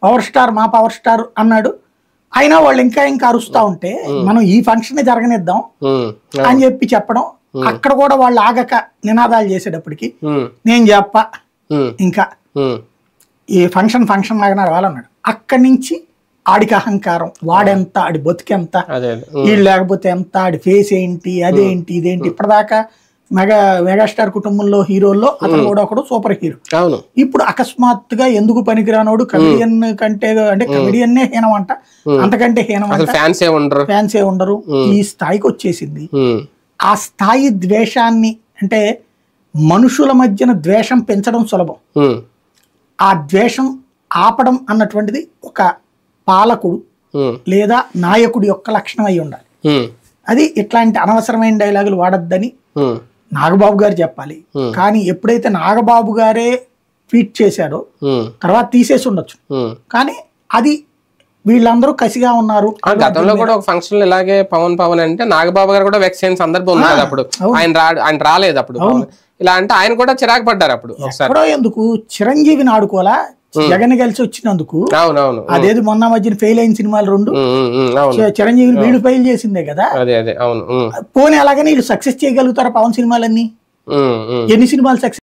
Power star మా power star అన్నాడు. అయినా వాళ్ళు ఇంకా అరుస్తా ఉంటే మనం ఈ ఫంక్షన్ జరగనిద్దాం అని చెప్పడం, అక్కడ కూడా వాళ్ళు ఆగక నినాదాలు చేసేటప్పటికి నేను చెప్ప ఇంకా ఈ ఫంక్షన్ లాగా నడవాలన్నాడు. అక్కడి నుంచి ఆడికి అహంకారం, వాడెంత, ఆడి బతుకెంత, వీళ్ళు లేకపోతే ఎంత, ఆడి ఫేస్ ఏంటి, అదేంటి ఇదేంటి. ఇప్పటిదాకా మెగాస్టార్ కుటుంబంలో హీరోల్లో అతను కూడా ఒకడు సూపర్ హీరో. ఇప్పుడు అకస్మాత్తుగా ఎందుకు పనికిరానోడు, కమెడియన్ కంటే అంటే కమెడియన్నే హీనం అంట, అంతకంటే హీనం అంట, ఫ్యాన్సే ఉండరు, ఈ స్థాయికి వచ్చేసింది. ఆ స్థాయి ద్వేషాన్ని, అంటే మనుషుల మధ్యన ద్వేషం పెంచడం సులభం, ఆ ద్వేషం ఆపడం అన్నటువంటిది ఒక పాలకుడు లేదా నాయకుడి యొక్క లక్షణం అయి ఉండాలి. అది ఇట్లాంటి అనవసరమైన డైలాగులు వాడద్దని నాగబాబు గారు చెప్పాలి. కానీ ఎప్పుడైతే నాగబాబు గారే ట్వీట్ చేశారో తర్వాత తీసేసి ఉండొచ్చు, కానీ అది వీళ్ళందరూ కసిగా ఉన్నారు. గతంలో కూడా ఒక ఫంక్షన్ ఇలాగే పవన్ అంటే నాగబాబు గారు కూడా వెక్స్ అయిన సందర్భం ఉంది కదా. అప్పుడు ఆయన రాలేదు అప్పుడు, ఇలా అంటే ఆయన కూడా చిరాకు పడ్డారు అప్పుడు. ఎందుకు చిరంజీవిని ఆడుకోవాలా, జగన్ కలిసి వచ్చినందుకు. అదేది మొన్న మధ్యన ఫెయిల్ అయిన సినిమాలు 2 చిరంజీవిని వీళ్ళు ఫెయిల్ చేసిందే కదా. పోనీ అలాగని వీళ్ళు సక్సెస్ చేయగలుగుతారా పవన్ సినిమాలన్నీ? ఎన్ని సినిమాలు సక్సెస్